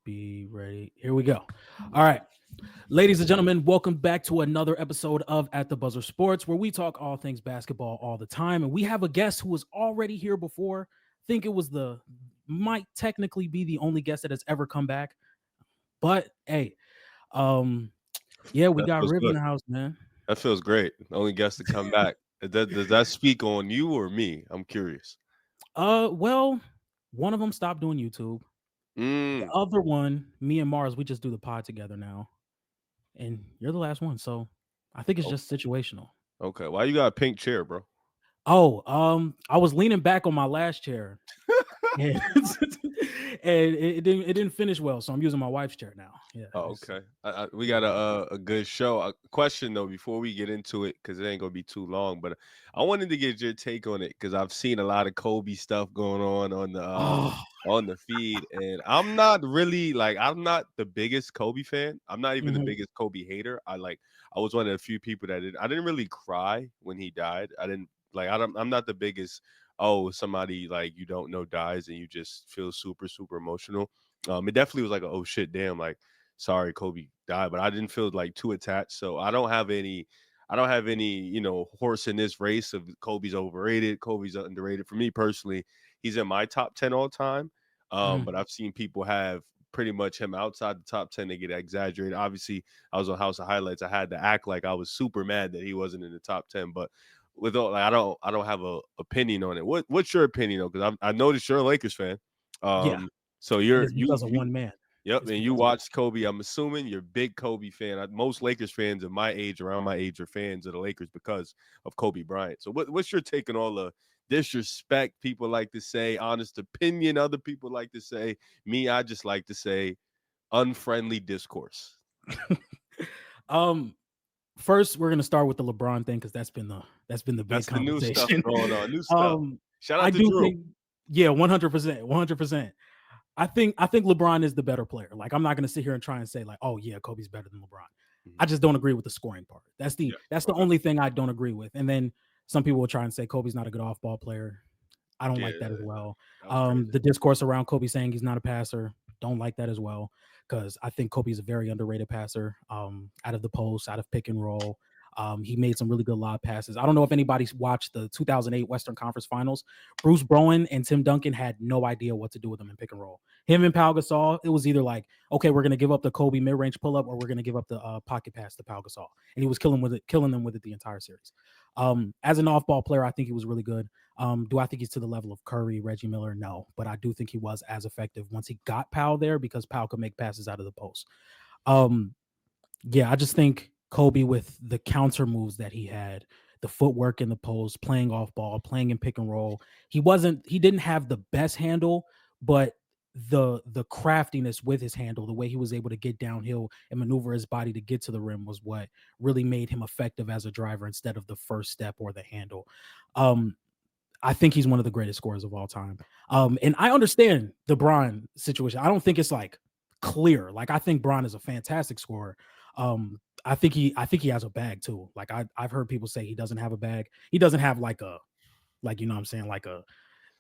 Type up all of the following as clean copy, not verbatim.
Be ready. Here we go. All right. Ladies and gentlemen, welcome back to another episode of At the Buzzer Sports, where we talk all things basketball all the time. And we have a guest who was already here before. Think it was might technically be the only guest that has ever come back. But hey, yeah, we That got feels Rivs in good. the house, man. That feels great. The only guest to come back. Does that speak on you or me? I'm curious. Well, one of them stopped doing YouTube. The Mm, other one, me and Mars, we just do the pod together now. And you're the last one, so I think it's o- just situational. okay. Why you got a pink chair, bro? Oh, I was leaning back on my last chair, and, it didn't finish well, so I'm using my wife's chair now. Yeah, Oh, okay. We got a good show. A question though before we get into it, because it ain't gonna be too long. But I wanted to get your take on it because I've seen a lot of Kobe stuff going Oh, on the feed, and I'm not really like I'm not the biggest Kobe fan. I'm not even the mhm. biggest Kobe hater. I was one of the few people that I didn't really cry when he died. I didn't like I don't I'm not the biggest. Oh, somebody like you don't know dies and you just feel super emotional. It definitely was like a, oh shit, damn, like sorry Kobe died, but I didn't feel like too attached. So I don't have any, horse in this race of Kobe's overrated, Kobe's underrated. For me personally, he's in my top 10 all time. Mhm. But I've seen people have pretty much him outside the top 10. They get exaggerated. Obviously, I was on House of Highlights. I had to act like I was super mad that he wasn't in the top 10, but with all, like, I don't have a opinion on it. What's your opinion though? Because I noticed you're a Lakers fan. Yeah, So and you're it's because of one man. yep, It's and you because of watched Kobe. I'm assuming you're a big Kobe fan. Most Lakers fans of my age, around my age, are fans of the Lakers because of Kobe Bryant. So what's your take on all the disrespect people like to say, honest opinion other people like to say? Me, I just like to say unfriendly discourse. um. First, we're gonna start with the LeBron thing because that's been the big That's the new stuff conversation. going on. New stuff. um, Shout I out to do Drew. think, yeah, 100%, 100%. I think LeBron is the better player. Like, I'm not gonna sit here and try and say like, oh yeah, Kobe's better than LeBron. I Mhm. just don't agree with the scoring part. Yeah. That's the Okay. only thing I don't agree with. And then some people will try and say Kobe's not a good off ball player. I don't Yeah. like that as well. That was crazy. The discourse around Kobe saying he's not a passer, don't like that as well, because I think Kobe is a very underrated passer. Out of the post, out of pick and roll. He made some really good lob passes. I don't know if anybody's watched the 2008 Western Conference Finals. Bruce Bowen and Tim Duncan had no idea what to do with him in pick and roll. Him and Pau Gasol, it was either like, okay, we're gonna give up the Kobe mid-range pull-up, or we're gonna give up the pocket pass to Pau Gasol, and he was killing them with it the entire series. As an off-ball player, I think he was really good. Do I think he's to the level of Curry, Reggie Miller? No, but I do think he was as effective once he got Powell there because Powell could make passes out of the post. Um, yeah, I just think Kobe with the counter moves that he had, the footwork in the post, playing off ball, playing in pick and roll. He didn't have the best handle, but the craftiness with his handle, the way he was able to get downhill and maneuver his body to get to the rim was what really made him effective as a driver instead of the first step or the handle. Um, I think he's one of the greatest scorers of all time. And I understand the Bron situation. I don't think it's like clear. Like I think Bron is a fantastic scorer. I think he has a bag too. Like I've heard people say he doesn't have a bag. He doesn't have like you know what I'm saying like a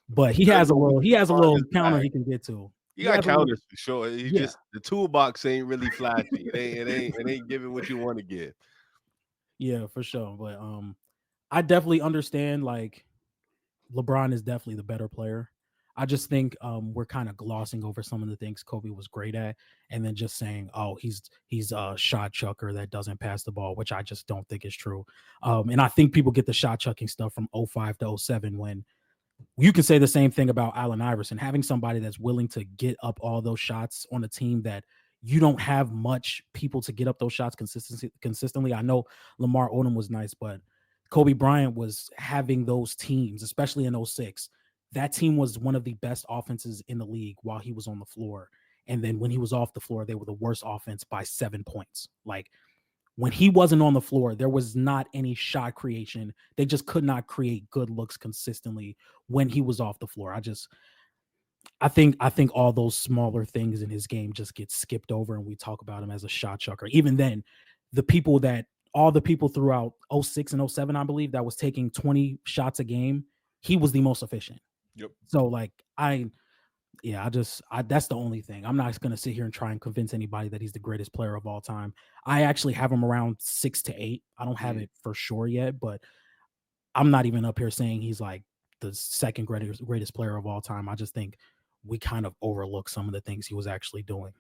but Depends on what he you has a define little as counter bag. he can get to. You He got has a little counters for sure. You yeah. just the toolbox ain't really flashy. It ain't giving what you want to give. Yeah, for sure. But I definitely understand like LeBron is definitely the better player. I just think we're kind of glossing over some of the things Kobe was great at, and then just saying, "Oh, he's a shot chucker that doesn't pass the ball," which I just don't think is true. And I think people get the shot chucking stuff from '05 to '07 when you can say the same thing about Allen Iverson, having somebody that's willing to get up all those shots on a team that you don't have much people to get up those shots consistently. I know Lamar Odom was nice, but Kobe Bryant was having those teams, especially in '06. That team was one of the best offenses in the league while he was on the floor. And then when he was off the floor, they were the worst offense by 7 points. Like when he wasn't on the floor, there was not any shot creation. They just could not create good looks consistently when he was off the floor. I think all those smaller things in his game just get skipped over and we talk about him as a shot chucker. Even then, the people that all the people throughout '06 and '07, I believe, that was taking 20 shots a game, he was the most efficient. Yep. So like Yeah, that's the only thing. I'm not gonna sit here and try and convince anybody that he's the greatest player of all time. I actually have him around 6 to 8. I don't have Mm. it for sure yet, but I'm not even up here saying he's like the second greatest player of all time. I just think we kind of overlook some of the things he was actually doing.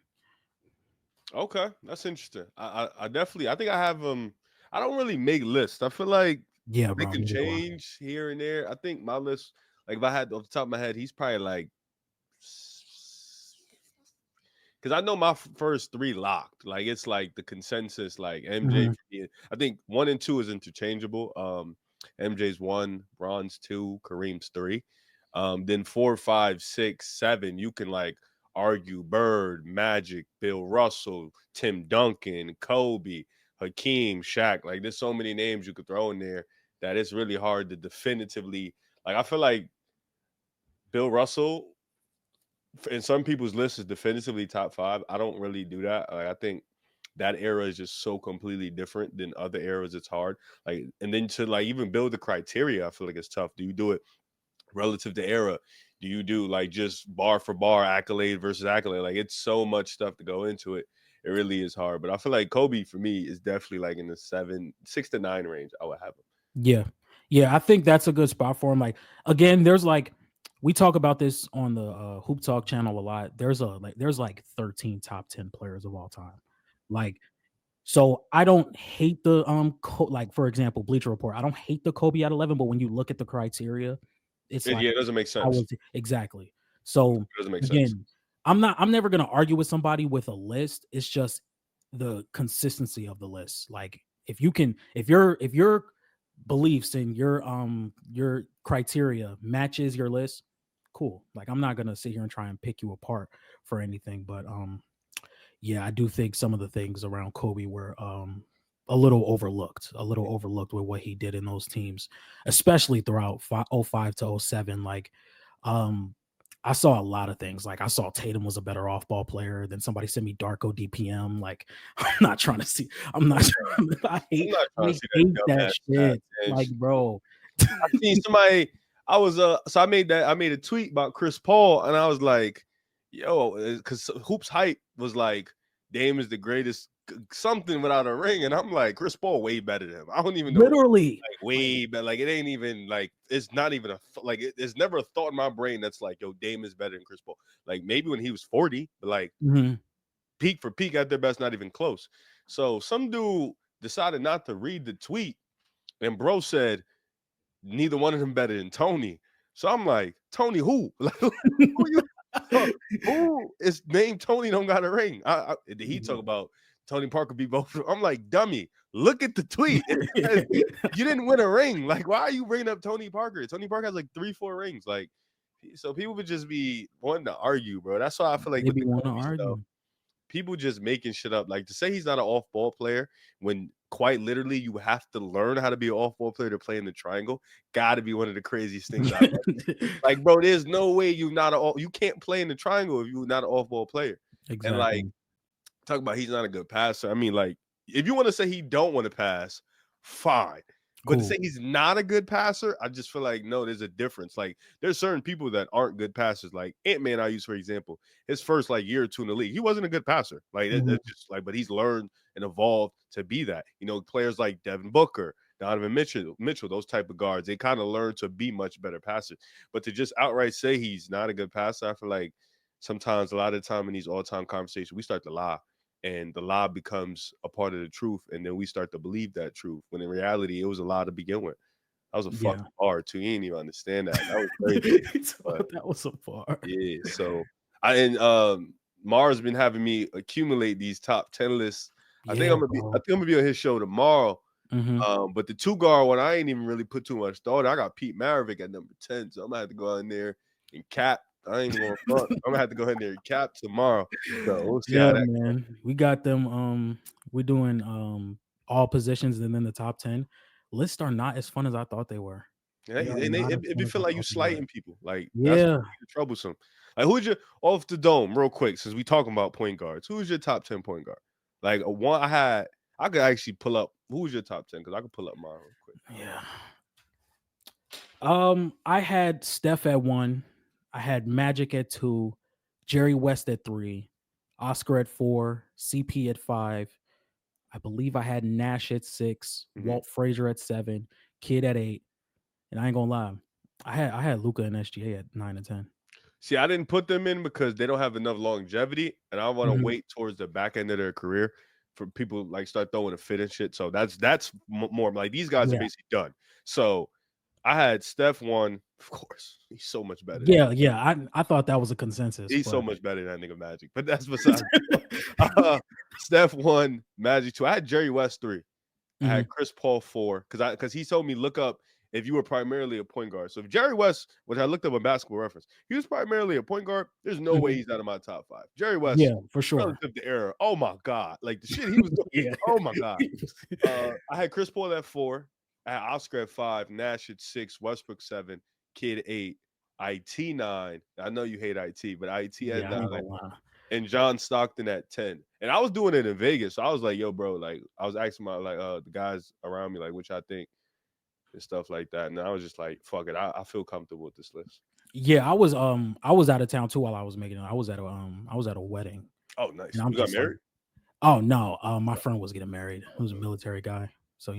Okay, that's interesting. I definitely I think I have I don't really make lists. I feel like Yeah, they bro. can Neither do I. change here and there. I think my list, like if I had off the top of my head, he's probably like because I know my first three locked. Like it's like the consensus. Like MJ, Mhm. for me, I think 1 and 2 is interchangeable. MJ's 1, Bron's 2, Kareem's 3. Then 4, 5, 6, 7. You can like argue Bird, Magic, Bill Russell, Tim Duncan, Kobe, Hakeem, Shaq. Like there's so many names you could throw in there that it's really hard to definitively. Like I feel like Bill Russell in some people's list is definitively top five. I don't really do that. Like, I think that era is just so completely different than other eras. It's hard. Like, and then to like even build the criteria, I feel like it's tough. Do you do it relative to era? Do you do like just bar for bar, accolade versus accolade? Like, it's so much stuff to go into it. It really is hard. But I feel like Kobe for me is definitely like in the 6 to 9 range. I would have him. Yeah. Yeah, I think that's a good spot for him. Like again, there's like we talk about this on the Hoop Talk channel a lot. There's like 13 top 10 players of all time. Like so I don't hate the like for example, Bleacher Report. I don't hate the Kobe at 11, but when you look at the criteria, it's like Yeah, it doesn't make how sense. was it exactly. So It doesn't make sense. again, I'm never gonna argue with somebody with a list. It's just the consistency of the list. Like if you can if your beliefs and your criteria matches your list, cool. Like I'm not gonna sit here and try and pick you apart for anything, but yeah, I do think some of the things around Kobe were a little overlooked with what he did in those teams, especially throughout '05 to '07. Like, um, I saw a lot of things. Like, I saw Tatum was a better off ball player. Then somebody sent me Darko DPM. Like, I'm not trying to see. I'm not. I'm not trying to I see that hate that dumbass shit. Like, bro. I seen somebody. I was so I made a tweet about Chris Paul, and I was like, "Yo," because Hoops hype was like, "Dame is the greatest something without a ring," and I'm like, Chris Paul way better than him. I don't even know, Literally, like like, way better. Like it ain't even like it's not even like it's never a thought in my brain that's like, "Yo, Dame is better than Chris Paul." Like maybe when he was 40, but like mhm. peak for peak at their best, not even close. So some dude decided not to read the tweet, and bro said neither one of them better than Tony. So I'm like, Tony who? Like who you who is named Tony don't got a ring? Did he talk Mhm. about Tony Parker be both? I'm like, dummy, look at the tweet. It says you didn't win a ring. Like, why are you bringing up Tony Parker? Tony Parker has like 3, 4 rings. Like, so people would just be wanting to argue, bro. That's why I feel like They with be the wanting to Kobe stuff, argue. people just making shit up. Like to say he's not an off ball player when quite literally you have to learn how to be an off ball player to play in the triangle. Got to be one of the craziest things I've ever. Like, bro, there's no way you can't play in the triangle if you're not an off ball player. And like Exactly. talk about he's not a good passer. I mean, like if you want to say he don't want to pass, fine. But to say Cool. he's not a good passer, I just feel like no, there's a difference. Like there's certain people that aren't good passers. Like Ant-Man, I use for example, his first like year or two in the league, he wasn't a good passer. Like Mhm. it's just like, but he's learned and evolved to be that. You know, players like Devin Booker, Donovan Mitchell, those type of guards, they kind of learn to be much better passers. But to just outright say he's not a good passer, I feel like sometimes a lot of the time in these all-time conversations, we start to lie and the lie becomes a part of the truth, and then we start to believe that truth when in reality it was a lie to begin with. That was a Yeah. fucking bar too. You didn't even understand that. That was crazy. But That was so far. yeah, so I and Mars been having me accumulate these top 10 lists. Yeah, I bro. think I'm gonna be on his show tomorrow. Mhm. But the two guard one, I ain't even really put too much thought. I got Pete Maravich at number 10, so I'm gonna have to go out in there and cap. I ain't even gonna front. I'm gonna have to go in there and cap tomorrow. So we'll see Yeah, how that goes. man. We got them, we're doing, all positions and then the top 10. Lists are not as fun as I thought they were. Yeah, They are and not as it fun be as I feel like you thought they were. slighting people. Like that's Yeah. troublesome. Like who's your off the dome, real quick, since we talking about point guards, who's your top 10 point guard? Like a one I could actually pull up who's your top 10 because I could pull up mine real quick. Yeah. I had Steph at 1. I had Magic at 2. Jerry West at 3, Oscar at 4, CP at 5. I believe I had Nash at 6, Mhm. Walt Frazier at 7, Kid at 8, and I ain't gonna lie, I had Luca and SGA at 9 and 10. See, I didn't put them in because they don't have enough longevity, and I want to Mhm. wait towards the back end of their career for people like start throwing a fit and shit. So that's more like these guys are Yeah, basically done. So I had Steph one, of course. He's so much better than yeah, yeah. I thought that was a consensus, he's so but much better than that nigga Magic. But that's besides. uh, Steph one, Magic two. I had Jerry West three. I Mhm, had Chris Paul four because he told me look up if you were primarily a point guard. So if Jerry West, which I looked up on Basketball Reference, he was primarily a point guard. There's no way mhm. he's out of my top five. Jerry West, Yeah, for sure. relative to era, oh my god, like the shit he was doing. Yeah. Oh my god. I had Chris Paul at four. I had Oscar at five. Nash at six. Westbrook seven. Kid eight. It nine. I know you hate it, but it at Yeah, I ain't nine gonna lie. and John Stockton at 10. And I was doing it in Vegas. So I was like, yo, bro, like I was asking my the guys around me, like, which I think and stuff like that. And I was just like, fuck it. I feel comfortable with this list. Yeah, I was out of town too while I was making it. I was at a wedding, Oh, and nice. I'm You got just like, married? "Oh, no, my No. friend was getting married. He was a Okay. military guy, so,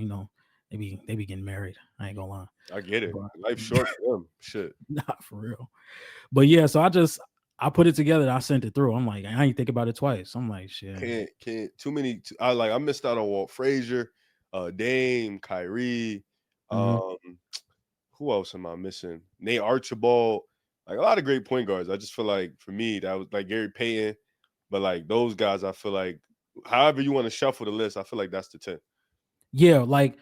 they be getting married. I ain't gonna lie." I get it. But Life's short for them. Shit. nah, for real. But yeah, so I put it together and I sent it through. I'm like, I ain't think about it twice. I'm like, "Shit." Can't too many I missed out on Walt Frazier, Dame, Kyrie, Mhm. um, who else am I missing? Nate Archibald, like a lot of great point guards. I just feel like for me, that was like Gary Payton. But like those guys, I feel like however you want to shuffle the list, I feel like that's the 10. Yeah, like,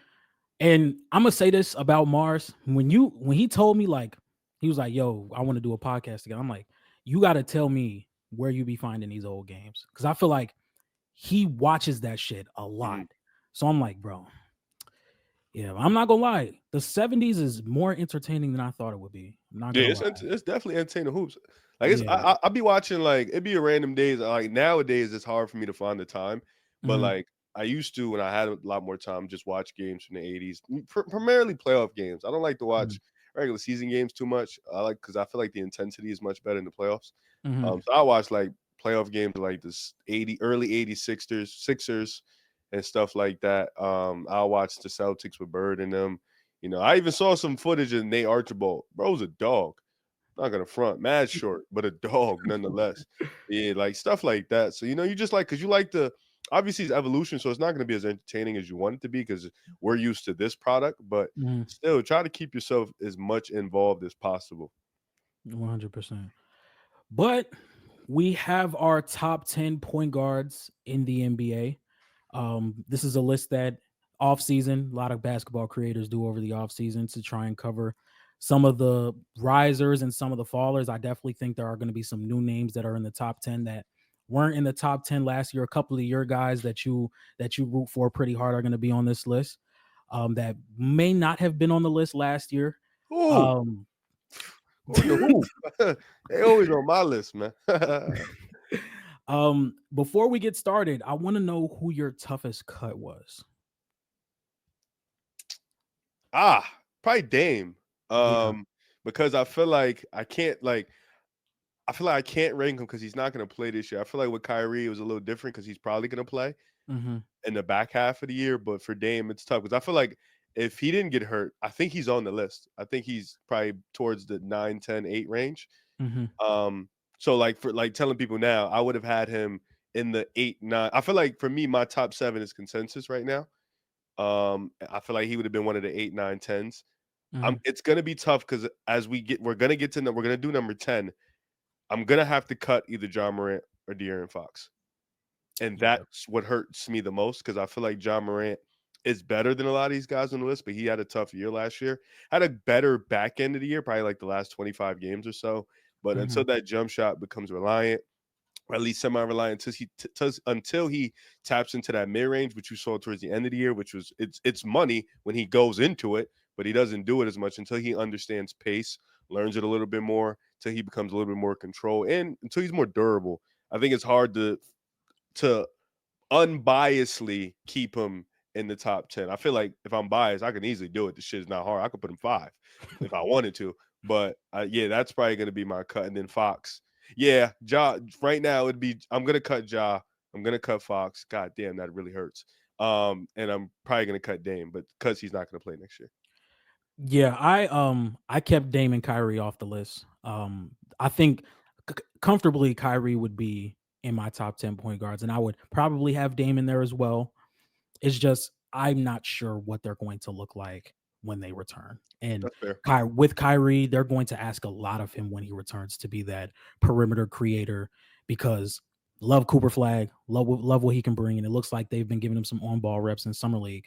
and Imma say this about Mars, when he told me, like, he was like, "Yo, I wanna do a podcast again." I'm like, "You gotta tell me where you be finding these old games, because I feel like he watches that shit a lot." Mhm. So I'm like, "Bro, yeah, I'm not gonna lie, the '70s is more entertaining than I thought it would be. I'm not Yeah, gonna lie." it's definitely entertaining hoops. Like it's Yeah. I be watching like it'd be a random days. Like nowadays, it's hard for me to find the time. But Mhm, like I used to when I had a lot more time, just watch games from the '80s, primarily playoff games. I don't like to mhm, watch regular season games too much. I like because I feel like the intensity is much better in the playoffs. mhm. So I watch like playoff games like this 80 early '80s Sixers and stuff like that. I'll watch the Celtics with Bird and them. You know, I even saw some footage of Nate Archibald. Bro's a dog. Not gonna front, mad short, but a dog nonetheless. Yeah, like stuff like that. So you just like because you like the obviously it's evolution, so it's not gonna be as entertaining as you want it to be because we're used to this product, but Mhm. still try to keep yourself as much involved as possible. 100%. But we have our top 10 point guards in the NBA. This is a list that off season, a lot of basketball creators do over the off season to try and cover some of the risers and some of the fallers. I definitely think there are going to be some new names that are in the top 10 that weren't in the top 10 last year. A couple of your guys that you root for pretty hard are going to be on this list. That may not have been on the list last year. Ooh, Um, on the hoop. They always on my list, man. before we get started, I want to know who your toughest cut was. Probably Dame. Yeah. Because I feel like I can't rank him because he's not going to play this year. I feel like with Kyrie, it was a little different because he's probably going to play Mhm. in the back half of the year. But for Dame, it's tough because I feel like if he didn't get hurt, I think he's on the list. I think he's probably towards the 9, 10, 8 range. Mhm. Um, so like for like telling people now, I would have had him in the 8, 9. I feel like for me, my top 7 is consensus right now. I feel like he would have been one of the 8, 9, 10s. Mhm. It's gonna be tough because we're gonna get to we're gonna do number 10. I'm gonna have to cut either John Morant or De'Aaron Fox. And Yeah. that's what hurts me the most because I feel like John Morant is better than a lot of these guys on the list, but he had a tough year last year. Had a better back end of the year, probably like the last 25 games or so. But until Mhm. that jump shot becomes reliant, or at least semi-reliant, until he taps into that mid range, which you saw towards the end of the year, which was it's money when he goes into it, but he doesn't do it as much until he understands pace, learns it a little bit more, until he becomes a little bit more control, and until he's more durable. I think it's hard to unbiasedly keep him in the top 10. I feel like if I'm biased, I can easily do it. The shit is not hard. I could put him 5 if I wanted to. But yeah, that's probably going to be my cut. And then Fox. Yeah, Ja. Right now, it'd be I'm gonna cut Ja. I'm gonna cut Fox. God damn, that really hurts. And I'm probably gonna cut Dame, but because he's not gonna play next year. Yeah, I kept Dame and Kyrie off the list. I think comfortably Kyrie would be in my top 10 point guards, and I would probably have Dame in there as well. It's just I'm not sure what they're going to look like when they return. And That's fair. With Kyrie, they're going to ask a lot of him when he returns to be that perimeter creator because love Cooper Flag, love what he can bring, and it looks like they've been giving him some on ball reps in summer league.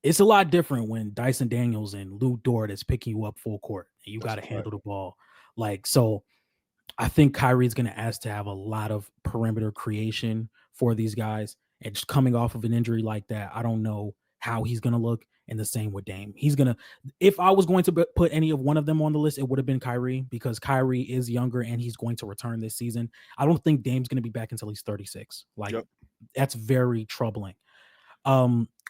It's a lot different when Dyson Daniels and Lou Dort is picking you up full court and you got That's to a fact. handle the ball. Like, so I think Kyrie's going to ask to have a lot of perimeter creation for these guys. And just coming off of an injury like that, I don't know how he's going to look. And the same with Dame. He's going to, if I was going to put any of one of them on the list, it would have been Kyrie because Kyrie is younger and he's going to return this season. I don't think Dame's going to be back until he's 36. Like, Yep. that's very troubling.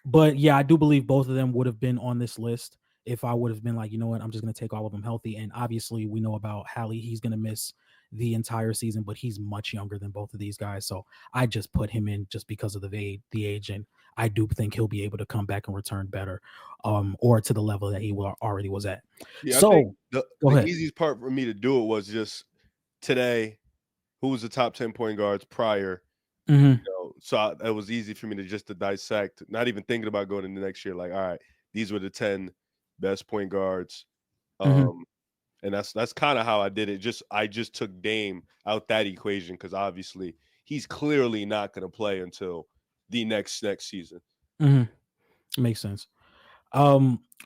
But yeah, I do believe both of them would have been on this list if I would have been like, you know what, I'm just going to take all of them healthy. And obviously, we know about Hallie. He's going to miss the entire season, but he's much younger than both of these guys. So I just put him in just because of the age. And I do think he'll be able to come back and return better or to the level that he already was at. Yeah, I think So the go the ahead. easiest part for me to do it was just today. Who was the top 10 point guards prior? Hmm. So it was easy for me to just to dissect, not even thinking about going into next year. Like, all right, these were the 10 best point guards. Hmm. Um, and that's kind of how I did it. I just took Dame out that equation because obviously he's clearly not going to play until the next season. Hmm. Makes sense.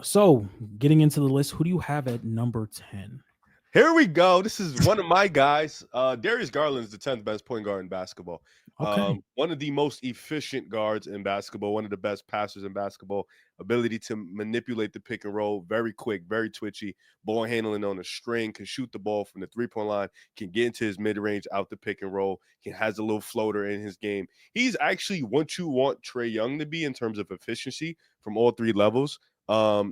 So getting into the list, who do you have at number 10? Here we go. This is one of my guys. Darius Garland is the 10th best point guard in basketball. Okay. One of the most efficient guards in basketball, one of the best passers in basketball, ability to manipulate the pick and roll, very quick, very twitchy, ball handling on a string, can shoot the ball from the 3-point line, can get into his mid range out the pick and roll, has a little floater in his game. He's actually what you want Trae Young to be in terms of efficiency from all three levels.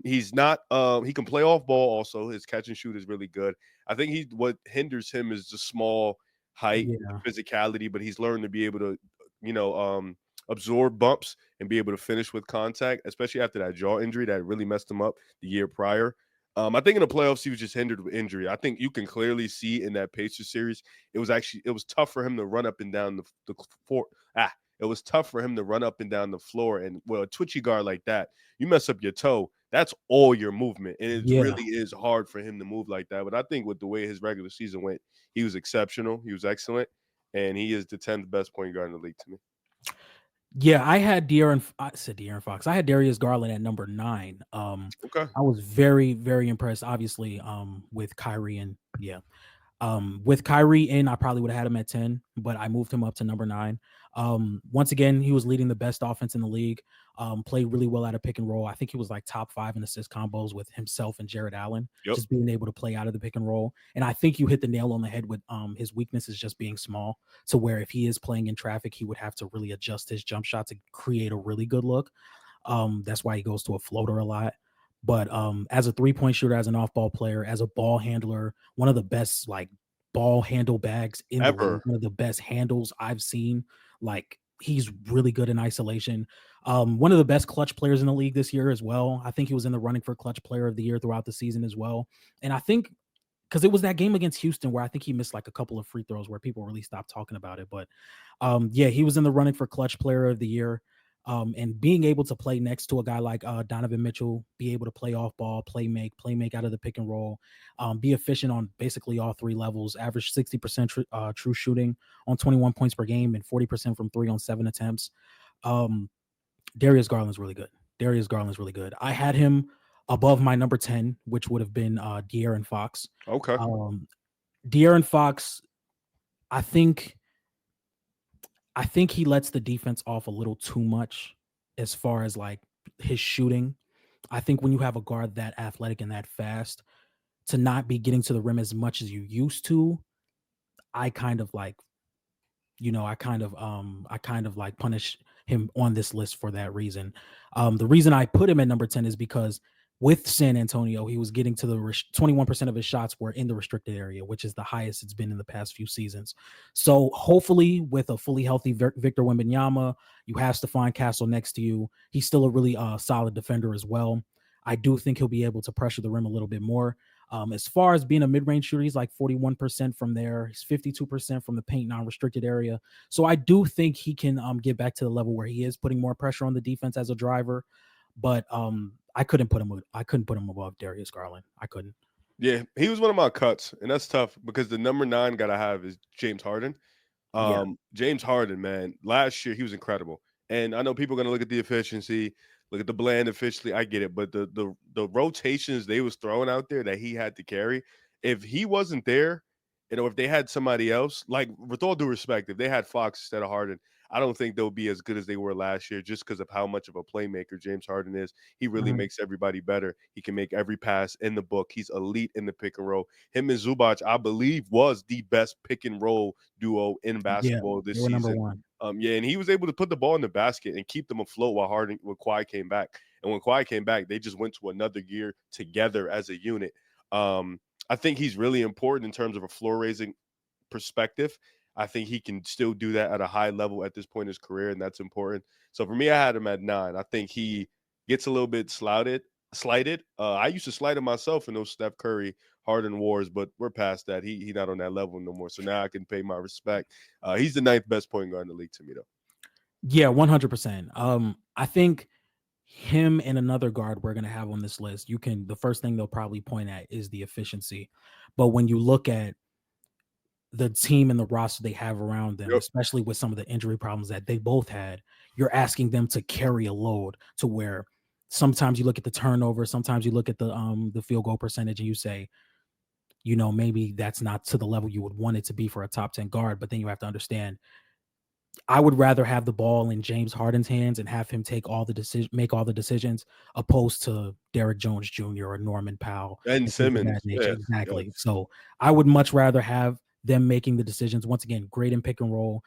He's not he can play off ball also. His catch and shoot is really good. I think what hinders him is the small height, Yeah. the physicality, but he's learned to be able to, you know, absorb bumps and be able to finish with contact, especially after that jaw injury that really messed him up the year prior. I think in the playoffs he was just hindered with injury. I think you can clearly see in that Pacers series it was tough for him to run up and down the floor. It was tough for him to run up and down the floor, and well, a twitchy guard like that, you mess up your toe, that's all your movement. And it Yeah. really is hard for him to move like that. But I think with the way his regular season went, he was exceptional. He was excellent. And he is the 10th best point guard in the league to me. Yeah, I said De'Aaron Fox. I had Darius Garland at number 9. Okay. I was very, very impressed, obviously, with Kyrie and yeah. With Kyrie in, I probably would have had him at 10, but I moved him up to number 9. Once again, he was leading the best offense in the league. Played really well out of pick and roll. I think he was like top 5 in assist combos with himself and Jared Allen, Yep. just being able to play out of the pick and roll. And I think you hit the nail on the head with his weakness is just being small, to where if he is playing in traffic, he would have to really adjust his jump shot to create a really good look. That's why he goes to a floater a lot. But as a 3-point shooter, as an off-ball player, as a ball handler, one of the best like ball handle bags in the league, Ever. one of the best handles I've seen. Like he's really good in isolation. One of the best clutch players in the league this year as well. I think he was in the running for clutch player of the year throughout the season as well. And I think because it was that game against Houston where I think he missed like a couple of free throws where people really stopped talking about it. But yeah, he was in the running for clutch player of the year. And being able to play next to a guy like Donovan Mitchell, be able to play off ball, play make out of the pick and roll, be efficient on basically all three levels, average 60% true shooting on 21 points per game and 40% from 3 on 7 attempts. Um, Darius Garland's really good. Darius Garland's really good. I had him above my number 10, which would have been De'Aaron Fox. Okay. Um, De'Aaron Fox, I think I think he lets the defense off a little too much as far as like his shooting. I think when you have a guard that athletic and that fast, to not be getting to the rim as much as you used to, I kind of like, I kind of like punish him on this list for that reason. The reason I put him at number 10 is because with San Antonio, he was getting to the 21% of his shots were in the restricted area, which is the highest it's been in the past few seasons. So hopefully, with a fully healthy Victor Wembanyama, you have Stephon Castle next to you. He's still a really solid defender as well. I do think he'll be able to pressure the rim a little bit more. As far as being a mid-range shooter, he's like 41% from there. He's 52% from the paint non-restricted area. So I do think he can get back to the level where he is putting more pressure on the defense as a driver. But I couldn't put him above Darius Garland. I couldn't. Yeah, he was one of my cuts, and that's tough because the number 9 gotta have is James Harden. Yeah. James Harden, man, last year he was incredible. And I know people are gonna look at the efficiency, look at the bland efficiency. I get it, but the rotations they was throwing out there that he had to carry, if he wasn't there, if they had somebody else, like with all due respect, if they had Fox instead of Harden, I don't think they'll be as good as they were last year just because of how much of a playmaker James Harden is. He really Mhm. makes everybody better. He can make every pass in the book. He's elite in the pick and roll. Him and Zubac, I believe, was the best pick and roll duo in Yeah, basketball they this were number season. one. Yeah, and he was able to put the ball in the basket and keep them afloat while Kawhi came back. And when Kawhi came back, they just went to another gear together as a unit. I think he's really important in terms of a floor raising perspective. I think he can still do that at a high level at this point in his career, and that's important. So for me, I had him at 9. I think he gets a little bit slighted. I used to slight him myself in those Steph Curry Harden wars, but we're past that. He not on that level no more. So now I can pay my respect. He's the ninth best point guard in the league to me, though. Yeah, 100%. I think him and another guard we're gonna have on this list. The first thing they'll probably point at is the efficiency, but when you look at the team and the roster they have around them, Yep. especially with some of the injury problems that they both had, you're asking them to carry a load to where sometimes you look at the turnover, sometimes you look at the field goal percentage and you say, maybe that's not to the level you would want it to be for a top 10 guard, but then you have to understand I would rather have the ball in James Harden's hands and have him make all the decisions, opposed to Derrick Jones Jr. or Norman Powell Ben and things of that Simmons. nature. Yes. Exactly. Yes. So I would much rather have them making the decisions. Once again, great in pick and roll.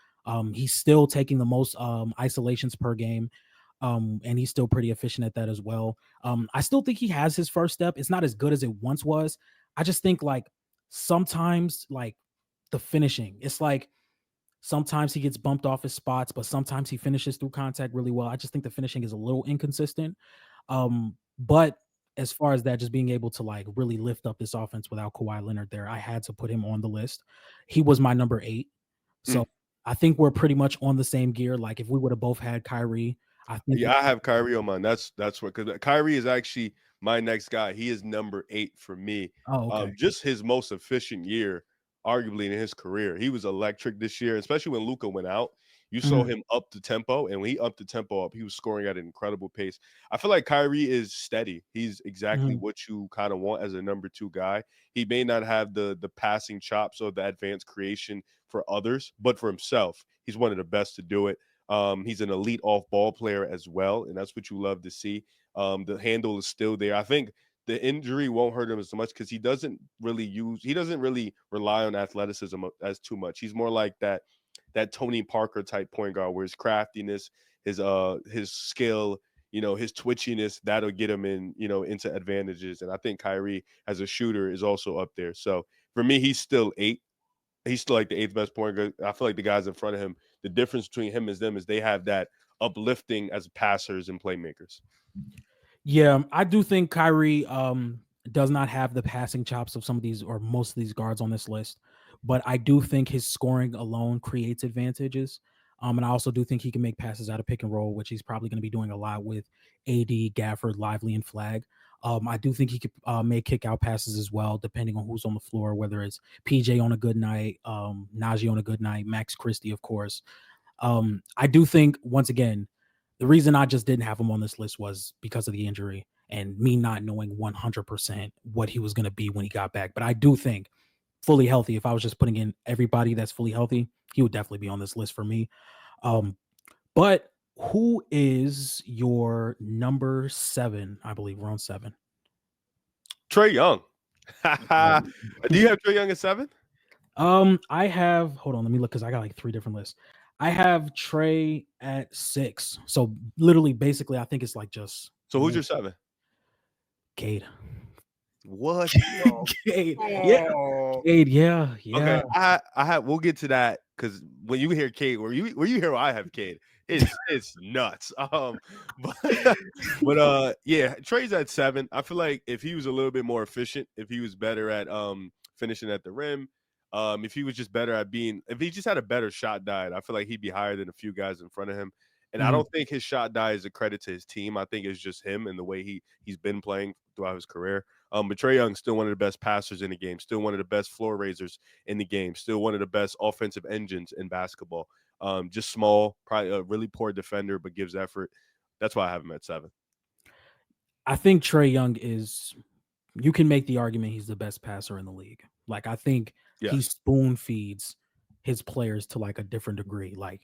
He's still taking the most isolations per game. And he's still pretty efficient at that as well. I still think he has his first step. It's not as good as it once was. I just think like sometimes like the finishing, it's like sometimes he gets bumped off his spots, but sometimes he finishes through contact really well. I just think the finishing is a little inconsistent. But as far as that, just being able to like really lift up this offense without Kawhi Leonard there, I had to put him on the list. He was my number 8. So Mm. I think we're pretty much on the same gear. Like if we would have both had Kyrie, I think Yeah, I have Kyrie on mine. That's what because Kyrie is actually my next guy. He is number 8 for me. oh, okay. Just his most efficient year, arguably in his career. He was electric this year, especially when Luca went out. You saw Mhm, him up the tempo, and when he upped the tempo up, he was scoring at an incredible pace. I feel like Kyrie is steady. He's exactly mhm. what you kind of want as a number 2 guy. He may not have the passing chops or the advanced creation for others, but for himself, he's one of the best to do it. He's an elite off ball player as well, and that's what you love to see. The handle is still there. I think the injury won't hurt him as much because he doesn't really rely on athleticism as too much. He's more like that Tony Parker type point guard where his craftiness, his skill, his twitchiness, that'll get him into advantages. And I think Kyrie as a shooter is also up there. So for me, he's still 8. He's still like the 8th best point guard. I feel like the guys in front of him, the difference between him and them is they have that uplifting as passers and playmakers. Yeah, I do think Kyrie does not have the passing chops of some of these or most of these guards on this list, but I do think his scoring alone creates advantages. And I also do think he can make passes out of pick and roll, which he's probably going to be doing a lot with AD, Gafford, Lively, and Flag. I do think he could make kick out passes as well, depending on who's on the floor, whether it's PJ on a good night, Najee on a good night, Max Christie, of course. I do think once again, the reason I just didn't have him on this list was because of the injury and me not knowing 100% what he was going to be when he got back. But I do think fully healthy, if I was just putting in everybody that's fully healthy, he would definitely be on this list for me. Um, but who is your number 7? I believe we're on 7. Trey Young. Oh. Do you have Trey Young at 7? I have hold on, let me look because I got like 3 different lists. I have Trey at 6. So literally, basically, I think it's like just So who's your 7? Cade. What the Cade. Yeah. oh. Cade. Yeah. Yeah. Okay, I have we'll get to that because when you hear Cade, where you hear I have Cade, it's nuts. But yeah, Trey's at 7. I feel like if he was a little bit more efficient, if he was better at finishing at the rim, if he was just better at being, if he just had a better shot diet, I feel like he'd be higher than a few guys in front of him. And I Mhm. don't think his shot diet is a credit to his team. I think it's just him and the way he's been playing throughout his career. But Trey Young's still one of the best passers in the game, still one of the best floor raisers in the game, still one of the best offensive engines in basketball. Just small, probably a really poor defender, but gives effort. That's why I have him at 7. I think Trey Young is. You can make the argument he's the best passer in the league. Like I think he Yes. spoon feeds his players to like a different degree. Like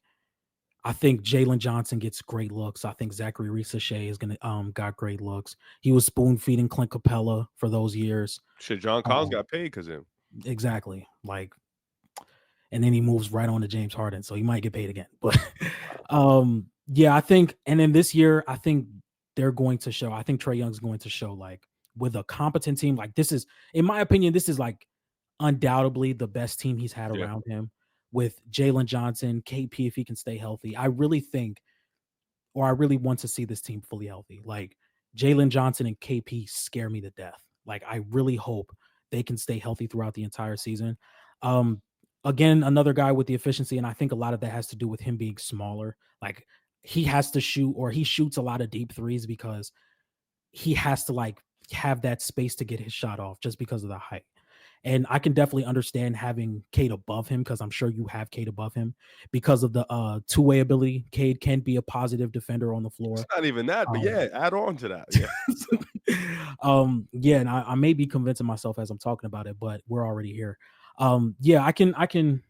I think Jalen Johnson gets great looks. I think Zachary Risachet is gonna got great looks. He was spoon feeding Clint Capella for those years. Shit, John Collins Um, got paid because of him. exactly. Like, and then he moves right on to James Harden, so he might get paid again. But yeah, I think, and then this year, I think they're going to show. I think Trey Young's going to show like with a competent team. Like this is, in my opinion, this is like undoubtedly the best team he's had Yeah. around him with Jalen Johnson, KP if he can stay healthy. I really think, or I really want to see this team fully healthy. Like Jalen Johnson and KP scare me to death. Like I really hope they can stay healthy throughout the entire season. Um, Again, another guy with the efficiency, and I think a lot of that has to do with him being smaller. Like he has to shoot, or he shoots a lot of deep threes because he has to like have that space to get his shot off just because of the height. And I can definitely understand having Cade above him because I'm sure you have Cade above him because of the two-way ability. Cade can be a positive defender on the It's floor. not even that, but Um, yeah, add on to that. Yeah. yeah, and I may be convincing myself as I'm talking about it, but we're already here. Yeah, I can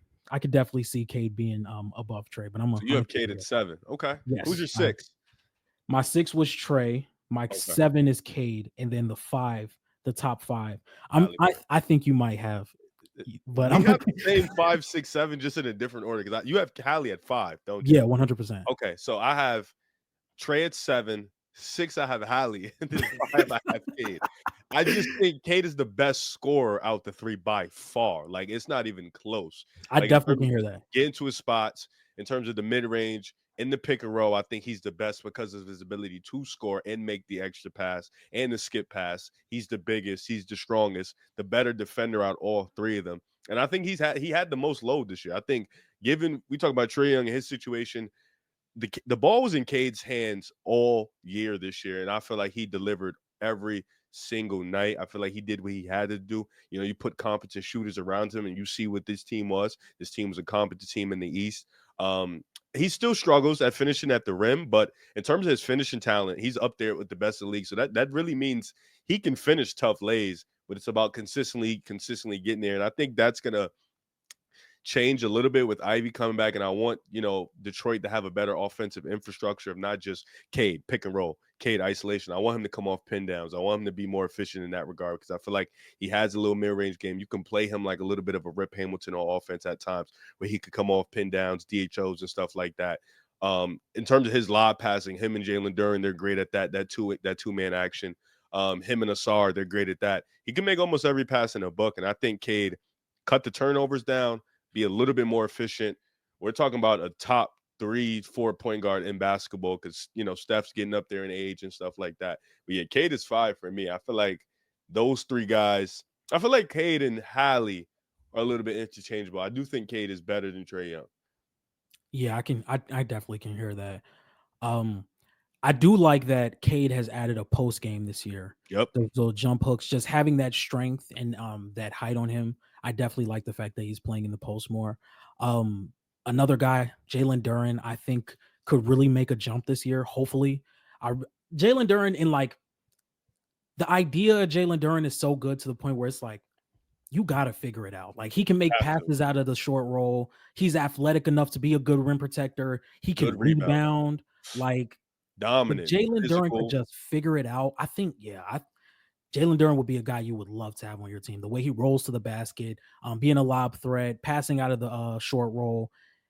definitely see Cade being above Trey, but So you I'm a have Cade at 7. Okay. Who's yes. your 6? My 6 was Trey. My Okay. 7 is Cade, and then the 5, the top 5. Halle Berry. I think you might have, but We I'm have the same 5, 6, 7, just in a different order because you have Halle at 5, don't you? yeah, 100%. Okay, so I have Trey at 7, 6 I have Halle, and then 5 I have Cade. I just think Cade is the best scorer out the 3 by far. Like it's not even close. I Like in definitely terms can of hear just that. getting to his spots, in terms of the mid range, in the pick and roll, I think he's the best because of his ability to score and make the extra pass and the skip pass. He's the biggest, he's the strongest, the better defender out all 3 of them. And I think he had the most load this year. I think given we talk about Trae Young and his situation, the ball was in Cade's hands all year this year, and I feel like he delivered every single night. I feel like he did what he had to do. You know, you put competent shooters around him, and you see what this team was. This team was a competent team in the East. He still struggles at finishing at the rim, but in terms of his finishing talent, he's up there with the best of the league. So that really means he can finish tough lays, but it's about consistently getting there. And I think that's gonna change a little bit with Ivy coming back, and I want Detroit to have a better offensive infrastructure of not just Cade pick and roll, Cade isolation. I want him to come off pin downs. I want him to be more efficient in that regard because I feel like he has a little mid range game. You can play him like a little bit of a Rip Hamilton on offense at times, where he could come off pin downs, DHOs, and stuff like that. In terms of his lob passing, him and Jalen Duren, they're great at that two man action. Him and Asar, they're great at that. He can make almost every pass in a book, and I think Cade cut the turnovers down, be a little bit more efficient. We're talking about a top 3, 4 point guard in basketball because Steph's getting up there in age and stuff like that. But yeah, Cade is 5 for me. I feel like those 3 guys. I feel like Cade and Halle are a little bit interchangeable. I do think Cade is better than Trey Young. Yeah, I definitely can hear that. Um, I do like that Cade has added a post game this year. Yep. Those little jump hooks, just having that strength and that height on him. I definitely like the fact that he's playing in the post more. Another guy, Jalen Duren, I think could really make a jump this year. Hopefully, I Jalen Duren in like the idea of Jalen Duren is so good to the point where it's like you got to figure it out. Like he can make Have to. passes out of the short roll. He's athletic enough to be a good rim protector. He can Good rebound. rebound. Like if Dominant. Jalen Duren could Physical. just figure it out, I think, Jalen Duren would be a guy you would love to have on your team. The way he rolls to the basket, being a lob threat, passing out of the short roll,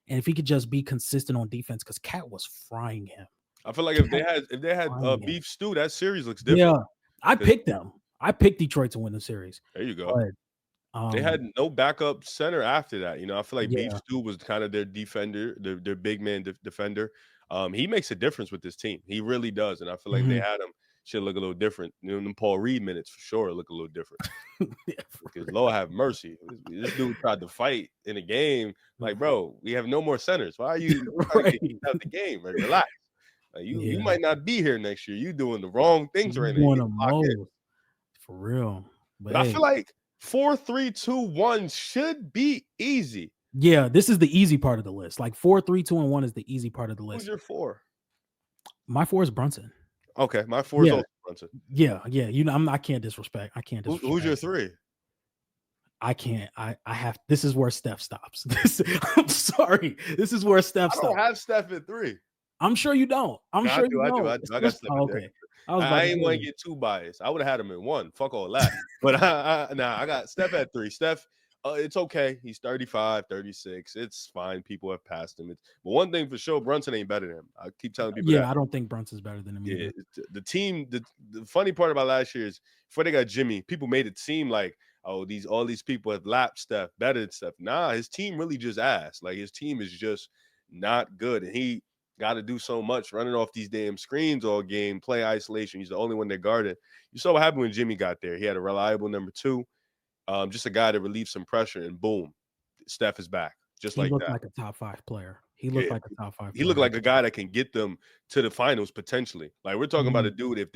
and if he could just be consistent on defense, because Cat was frying him. I feel like Cat if they had frying him. beef stew, that series looks Yeah, different. I 'Cause picked them. I picked Detroit to win the series, there you go. but They had no backup center after that. I feel like Beef yeah, Stew was kind of their defender, their big man defender. He makes a difference with this team. He really does, and I feel like they mhm. had him should look a little different. Them Paul Reed minutes for sure look a little different. Yeah, for Because Lord have mercy, this dude tried to fight in a game. real. Like, bro, we have no more centers. Why are you trying to Right. get kicked out the game? Like, relax. Like, you Yeah, might not be here next year. You doing the wrong things you right now. You doing need the to lock in. most for real. But But I feel hey, like 4-3-2-1 should be easy. yeah, this is the easy part of the list. Like 4-3-2-1 is the easy part of the Who's list. your four? My four is Brunson. Okay, my four is Yeah, also Brunson. yeah. I can't disrespect. I can't Who's your disrespect. three? I can't. I have. This is where Steph stops. I'm sorry. This is where Steph I don't stops. have Steph at three. I'm sure you don't. I'm No, sure you I do. don't. I got Steph Oh, at there. okay. I was about I to ain't want say. to get too biased. I would have had him in one. Fuck all that. But I got Steph at three. Steph, it's okay. He's 35, 36. It's fine. People have passed him. But one thing for sure, Brunson ain't better than him. I keep telling people that. Yeah, I don't think Brunson's better than him Yeah, either. the team. The funny part about last year is before they got Jimmy, people made it seem like all these people have lapped Steph better than Steph. Nah, his team really just ass. Like his team is just not good, and he got to do so much running off these damn screens all game, play isolation. He's the only one that guarded. You saw what happened when Jimmy got there. He had a reliable number two, just a guy to relieve some pressure, and boom, Steph is back just He like looked that. like a top 5 player. He looked Yeah, like a top 5 he looked player. like a guy that can get them to the finals potentially. Like we're talking about a Mhm. dude if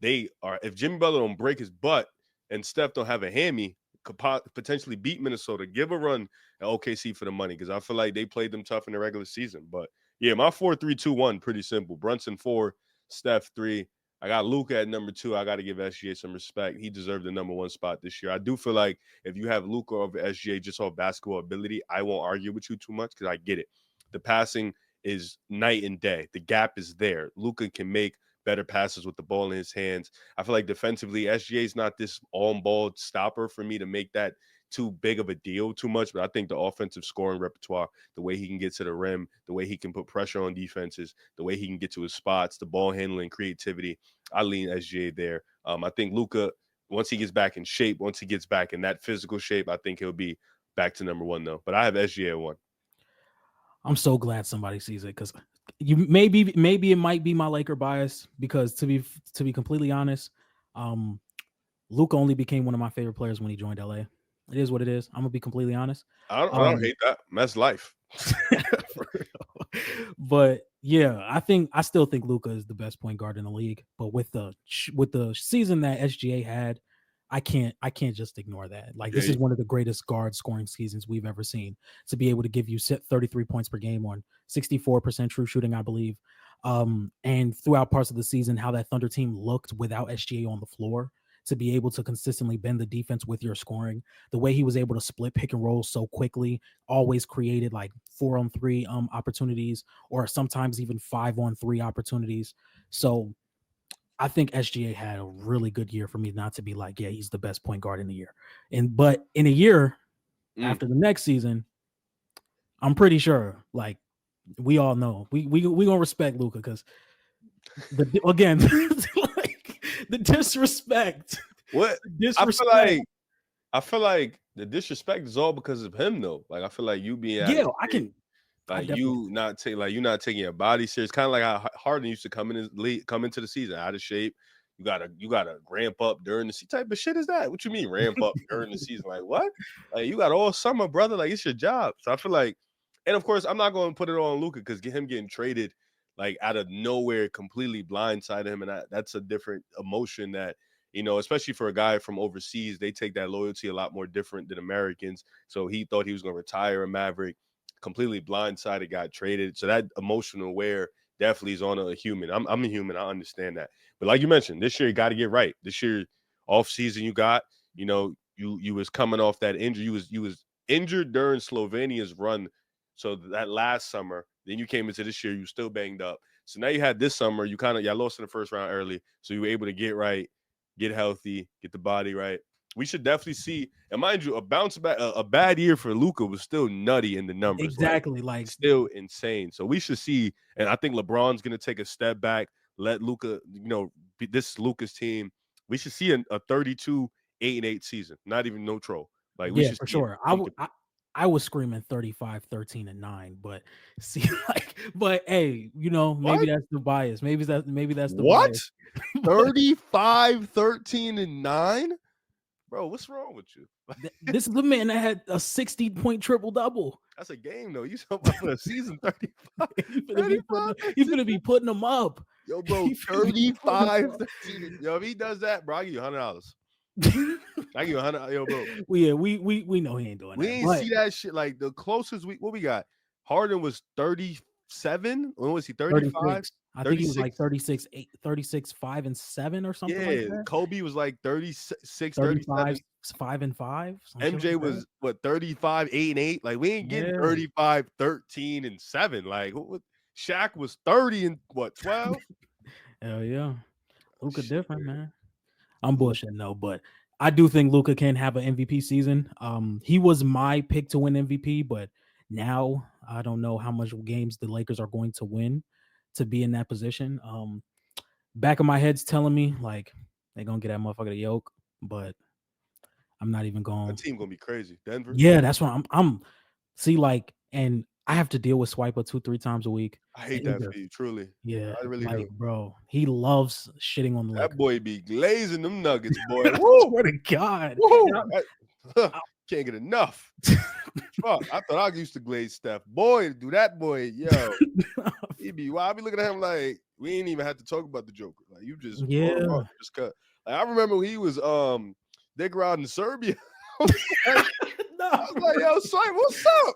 if Jimmy Butler don't break his butt and Steph don't have a hammy, could potentially beat Minnesota, give a run at OKC for the money because I feel like they played them tough in the regular season. But yeah, my 4-3-2-1 pretty simple. Brunson 4, Steph 3. I got Luka at number 2. I got to give SGA some respect. He deserved the number 1 spot this year. I do feel like if you have Luka over SGA just off basketball ability, I won't argue with you too much because I get it. The passing is night and day. The gap is there. Luka can make better passes with the ball in his hands. I feel like defensively, SGA is not this on-ball stopper for me to make that too big of a deal too much. But I think the offensive scoring repertoire, the way he can get to the rim, the way he can put pressure on defenses, the way he can get to his spots, the ball handling, creativity, I lean SGA there. I think Luka, once he gets back in shape, once he gets back in that physical shape, I think he'll be back to number 1 though. But I have SGA at 1. I'm so glad somebody sees it because maybe it might be my Laker bias because to be completely honest, Luka only became one of my favorite players when he joined LA. It is what it is. I'm gonna be completely honest. I don't Um, hate that. That's life. for real. But yeah, I still think Luka is the best point guard in the league. But with the season that SGA had, I can't just ignore that. Like this Yeah, is one of the greatest guard scoring seasons we've ever seen. To be able to give you 33 points per game on 64% true shooting, I believe. And throughout parts of the season, how that Thunder team looked without SGA on the floor, to be able to consistently bend the defense with your scoring, the way he was able to split pick and roll so quickly, always created like 4-on-3 opportunities or sometimes even 5-on-3 opportunities. So I think SGA had a really good year for me not to be like, yeah, he's the best point guard in the year. But in a year Mm. after the next season, I'm pretty sure like we all know we gonna respect Luka because again like the disrespect, What the I feel disrespect. like I feel like the disrespect is all because of him though. Like I feel like you being out of Yeah, shape, I like definitely you not taking your body serious. Kind of like how Harden used to come into the season out of shape. You gotta ramp up during the season. Type of shit is that? What you mean ramp up during the season? Like what? Like you got all summer, brother. Like it's your job. So I feel like, and of course I'm not going to put it on Luka because him getting traded like out of nowhere completely blindsided him, and that's a different emotion that especially for a guy from overseas, they take that loyalty a lot more different than Americans. So he thought he was going to retire a Maverick, completely blindsided, got traded. So that emotional wear definitely is on a human. I'm a human. I understand that. But like you mentioned, this year you got to get right. This year off season you got, you was coming off that injury. You was injured during Slovenia's run. So that last summer, then you came into this year, you still banged up. So now you had this summer, y'all lost in the first round early. So you were able to get right, get healthy, get the body right. We should definitely see, and mind you, a bounce back, a bad year for Luka was still nutty in the numbers, like exactly like still insane. So we should see, and I think LeBron's gonna take a step back, let Luka, this is Luka's team. We should see a 32 8-8 season. Not even no troll. Like we Yeah, should for see it sure. comfortably. I was screaming 35, 13, and 9, but see, like, but hey, maybe What? that's the bias. Maybe that's the What? bias. But 35, 13, and 9? Bro, what's wrong with you? this is the man that had a 60-point triple double. That's a game though. You talking about for a season 35, He 13. finna be putting them up. Yo, bro, He finna be putting 'em 35, up. 13. Yo, if he does that, bro, I give you $100. I give you 100. Yo, bro, Well, yeah, we know he ain't doing we that, ain't but see that shit. Like the closest what we got? Harden was 37. When was he? 35, 36. I think he was like 36. 36, 8, 36, 5 and 7 or something like Yeah, that. Kobe was like 36, 35, 37. 5 and 5, some shit MJ like that. was what 35, 8-8. Like we ain't getting Yeah. 35, 13, and 7. Like what Shaq was 30 and what 12? Hell yeah. Luca Shit, different, man. man. I'm bullshitting though, but I do think Luca can have an MVP season. He was my pick to win MVP, but now I don't know how much games the Lakers are going to win to be in that position. Back of my head's telling me like they're gonna get that motherfucker the yoke, but I'm not even That going. team gonna be crazy. Denver. Yeah, that's what I'm see like, and I have to deal with Swiper 2-3 times a week, I and hate he that just for you, truly. yeah, I really like do. bro, he loves shitting on the That Lakers. boy be glazing them nuggets, boy. I Woo! swear to God. Woo! And Can't get enough. Fuck. I thought I used to glaze Steph. Boy, do that boy, yo. He be wild. I be looking at him like we ain't even had to talk about the Joker. Like you just Yeah. just cut. Like I remember when he was dick riding in Serbia. I was like, No, yo, Swipe, what's up?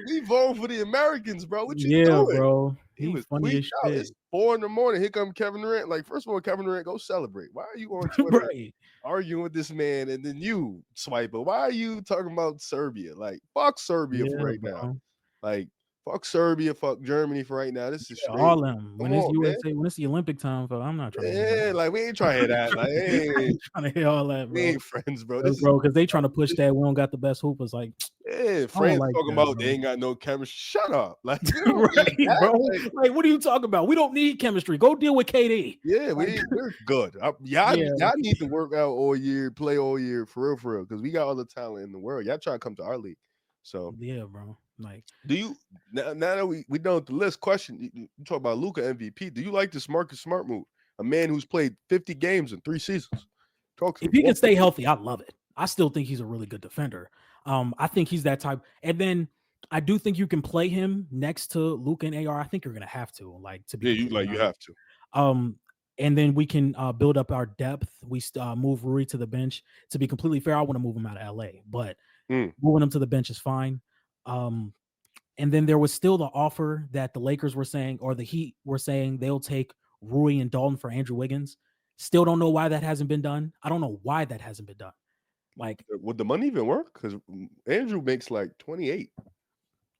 we vote for the Americans, bro. What you yeah, doing? bro. He He was funny tweaked as out. shit. It's 4 in the morning. Here come Kevin Durant. Like, first of all, Kevin Durant, go celebrate. Why are you on Twitter Right. arguing with this man? And then you, Swiper, why are you talking about Serbia? Like, fuck Serbia for Yeah, right now. bro. Like, fuck Serbia, fuck Germany for right now. This is Yeah, straight. all them. Come When it's on, man. USA, when it's the Olympic time, I'm not trying to hear Yeah, like we ain't trying to hear that. Like, that. I hey, ain't trying to hear all that, we bro. ain't friends, bro. This is Bro, because they trying to push that we don't got the best hoopers. Like, yeah. I don't France like talking that, about bro. they ain't got no chemistry. Shut up. Like, we don't need Right, that. bro. Like, Like, what are you talking about? We don't need chemistry. Go deal with KD. yeah, Like, we're good. yeah, Y'all need to work out all year, play all year, for real, because we got all the talent in the world. Y'all try to come to our league. So, yeah, bro. Like, do you now that we done with the list? Question: you talk about Luca MVP. Do you like this Marcus Smart move? A man who's played 50 games in 3 seasons. Talk to if me. he can stay healthy, I love it. I still think he's a really good defender. I think he's that type. And then I do think you can play him next to Luka and AR. I think you're gonna have to, like, to be Yeah, completely you honest. have to. And then we can build up our depth. We move Rui to the bench. To be completely fair, I want to move him out of LA, but moving him to the bench is fine. And then there was still the offer that the Lakers were saying, or the Heat were saying they'll take Rui and Dalton for Andrew Wiggins. Still don't know why that hasn't been done. I don't know why that hasn't been done. Like, Would the money even work? Because Andrew makes like 28.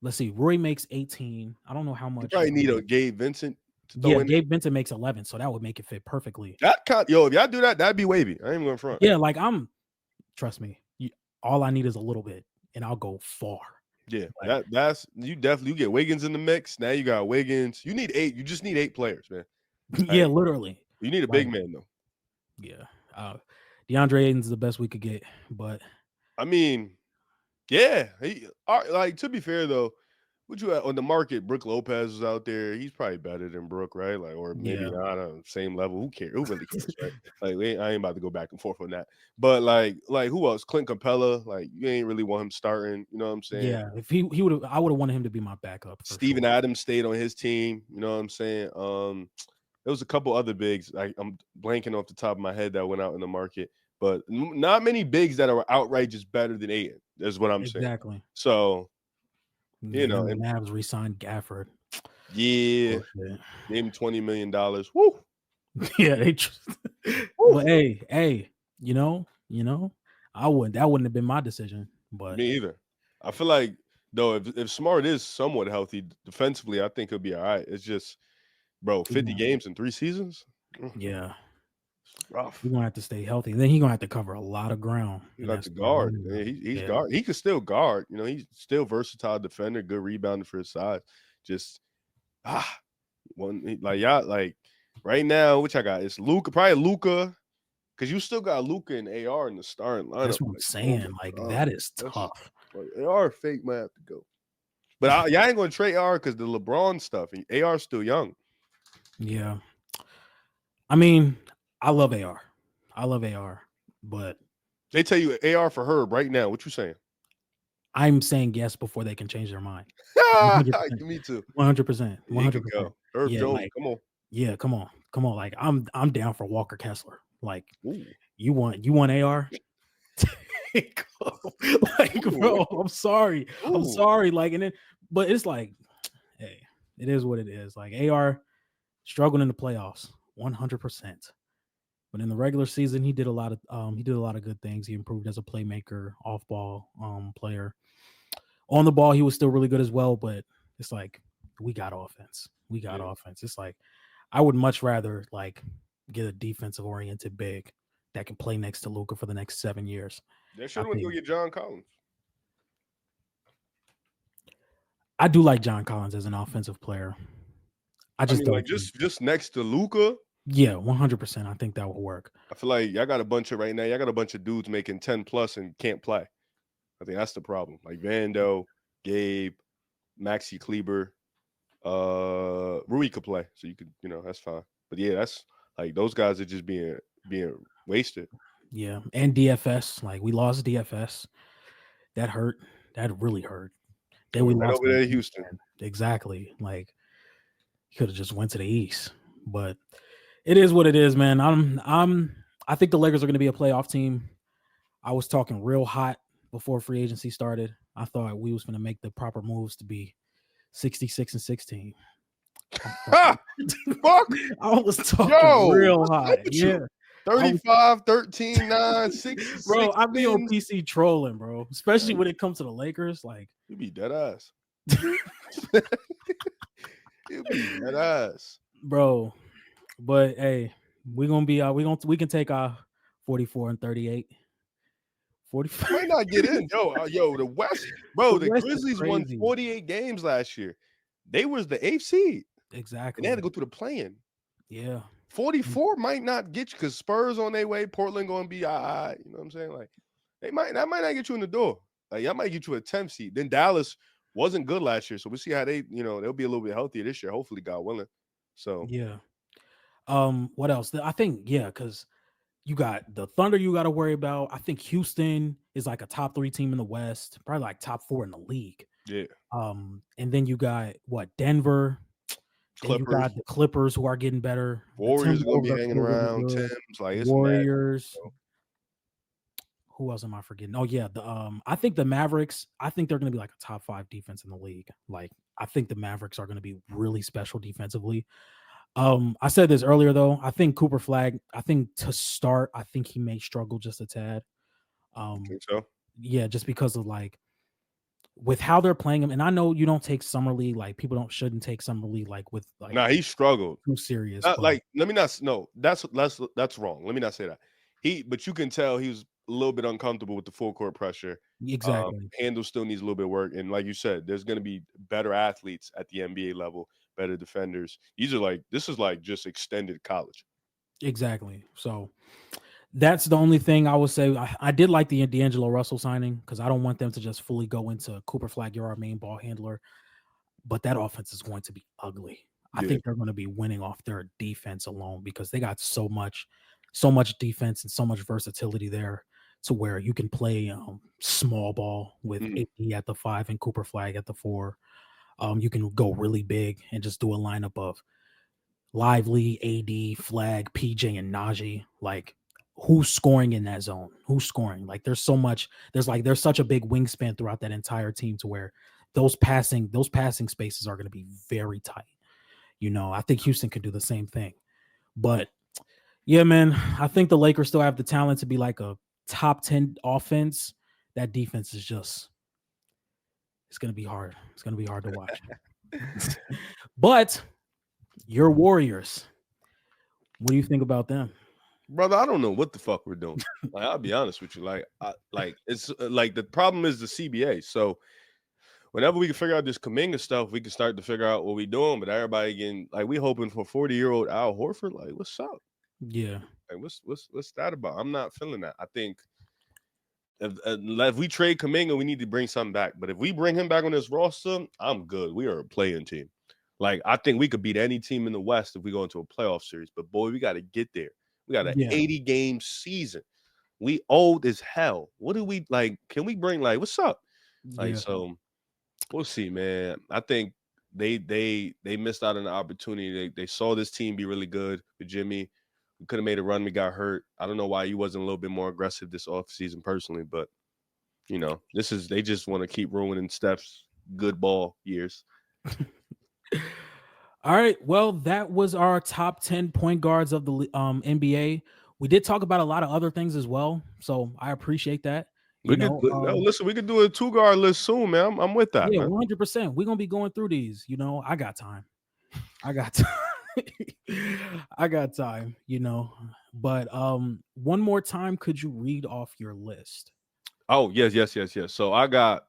let's see, Rui makes 18. I don't know how You much. probably need a Gabe Vincent to throw Yeah, in there. Gabe Vincent makes 11, so that would make it fit perfectly. Yo, if y'all do that, that'd be wavy. I ain't going front. Yeah, like trust me, all I need is a little bit, and I'll go far. Yeah, Like, that's you definitely. You get Wiggins in the mix. Now you got Wiggins. You need 8. You just need 8 players, man. yeah, Like, literally. you need a Like, big man though. yeah, DeAndre Ayton's the best we could get, but I mean, yeah. Like to be fair though, what you at on the market? Brook Lopez is out there. He's probably better than Brook, right? Like, or maybe yeah, not on the same level. Who cares? Who really cares, right? Like, I ain't about to go back and forth on that. But like who else? Clint Capella. Like, you ain't really want him starting. You know what I'm saying? yeah. If he would have, I would have wanted him to be my backup for Steven sure. Adams stayed on his team. You know what I'm saying? There was a couple other bigs. I'm blanking off the top of my head that went out in the market, but not many bigs that are outright just better than Aiden. Is what I'm saying. Exactly. So, Yeah, and then the Mavs re-signed Gafford. yeah, Bullshit. gave him $20 million. Woo! Yeah, they. Well, hey, I wouldn't. That wouldn't have been my decision. But Me either. I feel like though, if Smart is somewhat healthy defensively, I think he'll be all right. It's just, bro, 50 games in 3 seasons. yeah, Rough. he's gonna have to stay healthy. And then he's gonna have to cover a lot of ground. He got to guard. He's guard. He can still guard. You know, he's still versatile defender, good rebounder for his size. Just like y'all, like Right now, which I got is Luca, probably Luca, because you still got Luca and AR in the starting lineup. That's what I'm Like, oh saying. my Like god, that is that's tough. like AR fake might have to go. But y'all ain't gonna trade AR because the LeBron stuff. And AR's still young. Yeah. I mean, I love AR. I love AR, but They tell you AR for Herb right now. What you saying? I'm saying yes before they can change their mind. 100%. Me too. 100%. He could 100%. go. Herb Yeah, Jones, like come on. yeah, come on. Come on. Like I'm down for Walker Kessler. Like Ooh. you want AR? Like, Ooh. bro, I'm sorry. I'm Ooh. sorry. Like, and then but it's like, hey, it is what it is. Like AR struggled in the playoffs 100%. But in the regular season, he did a lot of good things. He improved as a playmaker, off ball player. On the ball, he was still really good as well. But it's like we got offense. We got Yeah. offense. It's like I would much rather like get a defensive oriented big that can play next to Luca for the next 7 years. They I should have went to go think get John Collins. I do like John Collins as an offensive player. I I just mean, like don't think. just next to Luca. Yeah, 100%. I think that will work. I feel like y'all got a bunch of right now. Y'all got a bunch of dudes making 10 plus and can't play. I think that's the problem. Like Vando, Gabe, Maxi Kleber, Rui could play, so you could, that's fine. But yeah, that's like those guys are just being wasted. Yeah, and DFS. Like we lost DFS. That hurt. That really hurt. They Then we went right lost over the there to big Houston. man. Exactly. Like he could have just went to the East. But it is what it is, man. I think the Lakers are going to be a playoff team. I was talking real hot before free agency started. I thought we was going to make the proper moves to be 66-16. Ha! Fuck! I was talking Yo, real what's hot. up with Yeah. you? I was 35, 13, 9, 66 bro, I be on wins. PC trolling, bro. Especially when it comes to the Lakers. Like You be dead ass. You be dead ass. bro. But hey, we can take our 44 and 38. 45. Might not get in. Yo, the West, The bro, the West is Grizzlies won crazy. 48 games last year. They was the eighth seed. And they had Exactly. to go through the play-in. Yeah. 44 might not get you because Spurs on their way, Portland gonna be all right. You know what I'm saying? Like that might not get you in the door. Like that might get you a 10th seed. Then Dallas wasn't good last year. So we'll see how they'll be a little bit healthier this year, hopefully, God willing. So Yeah. What else? I think, yeah, because you got the Thunder you got to worry about. I think Houston is like a top 3 team in the West, probably like top 4 in the league. yeah. And then you got what, Denver. Then you Clippers, got the Clippers who are getting better. The Warriors are gonna Timberwolves be are hanging still really around, good. Tim's, like it's mad. Warriors. Who else am I forgetting? Oh yeah, I think the Mavericks. I think they're going to be like a top 5 defense in the league. Like I think the Mavericks are going to be really special defensively. I said this earlier though. I think Cooper Flag. I think to start, I think he may struggle just a tad. You Um, think so? yeah, just because of like with how they're playing him. And I know you don't take summer league, like people shouldn't take summer league like with like Nah, he struggled. too serious, but Like, let me not. No, that's wrong. Let me not say that. But you can tell he was a little bit uncomfortable with the full court pressure. exactly, Handle still needs a little bit of work, and like you said, there's going to be better athletes at the NBA level, better defenders. This is like just extended college. exactly. So that's the only thing I would say. I did like the D'Angelo Russell signing because I don't want them to just fully go into Cooper Flag, you're our main ball handler. But that offense is going to be ugly. I Yeah. think they're going to be winning off their defense alone because they got so much defense and so much versatility there to where you can play small ball with Mhm. AD at the 5 and Cooper Flag at the 4. You can go really big and just do a lineup of Lively, AD, Flag, PJ, and Najee. Like, who's scoring in that zone? Who's scoring? Like, there's so much. There's such a big wingspan throughout that entire team to where those passing spaces are going to be very tight. I think Houston could do the same thing. But yeah, man, I think the Lakers still have the talent to be like a top 10 offense. That defense is just it's going to be hard. It's going to be hard to watch. But your Warriors, what do you think about them? Brother, I don't know what the fuck we're doing. Like, I'll be honest with you. Like, it's like the problem is the CBA. So whenever we can figure out this Kaminga stuff, we can start to figure out what we doing. But everybody getting like we hoping for 40-year-old Al Horford. Like, what's up? Yeah. Like, what's that about? I'm not feeling that. I think if we trade Kaminga, we need to bring something back. But if we bring him back on this roster, I'm good. We are a playing team. Like, I think we could beat any team in the West if we go into a playoff series. But boy, we got to get there. We got an Yeah. 80-game season. We old as hell. What do we like? Can we bring like what's up? Like, Yeah. so we'll see, man. I think they missed out on the opportunity. They saw this team be really good with Jimmy. We could have made a run. We got hurt. I don't know why he wasn't a little bit more aggressive this offseason personally, but this is they just want to keep ruining Steph's good ball years. All right. Well, that was our top 10 point guards of the NBA. We did talk about a lot of other things as well, so I appreciate that. We could listen. We could do a 2 guard list soon, man. I'm with that, Yeah, man. 100%. We're gonna be going through these. I got time. I got time. I got time. But one more time, could you read off your list? Oh yes. So I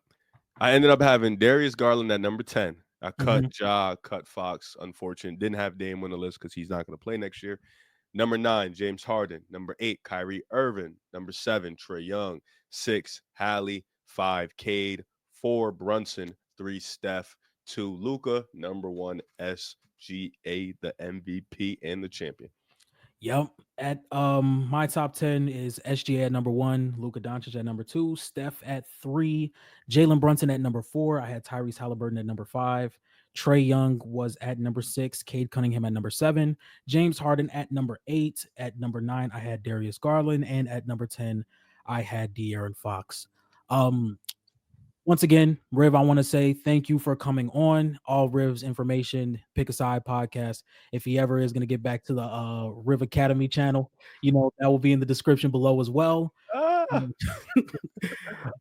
ended up having Darius Garland at number 10. I cut Ja, cut Fox. Unfortunate. Didn't have Dame on the list because he's not going to play next year. Number 9, James Harden. Number 8, Kyrie Irving. Number 7, Trae Young. 6, Hallie. 5, Cade. 4, Brunson. 3, Steph. 2, Luca. Number 1, SGA, the MVP and the champion. Yep. At my top 10 is SGA at number 1, Luka Doncic at number 2, Steph at 3, Jalen Brunson at number 4. I had Tyrese Halliburton at number 5. Trae Young was at number 6, Cade Cunningham at number 7, James Harden at number 8. At number 9, I had Darius Garland, and at number 10, I had De'Aaron Fox. Once again, Riv, I want to say thank you for coming on All Riv's Information Pick a Side podcast. If he ever is going to get back to the Riv Academy channel, that will be in the description below as well. Ah,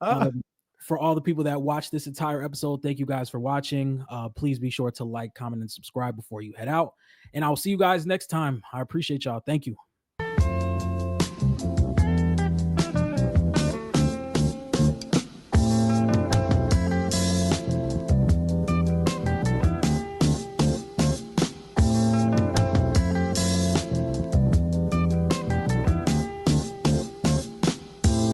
ah. For all the people that watched this entire episode, thank you guys for watching. Please be sure to like, comment, and subscribe before you head out. And I'll see you guys next time. I appreciate y'all. Thank you.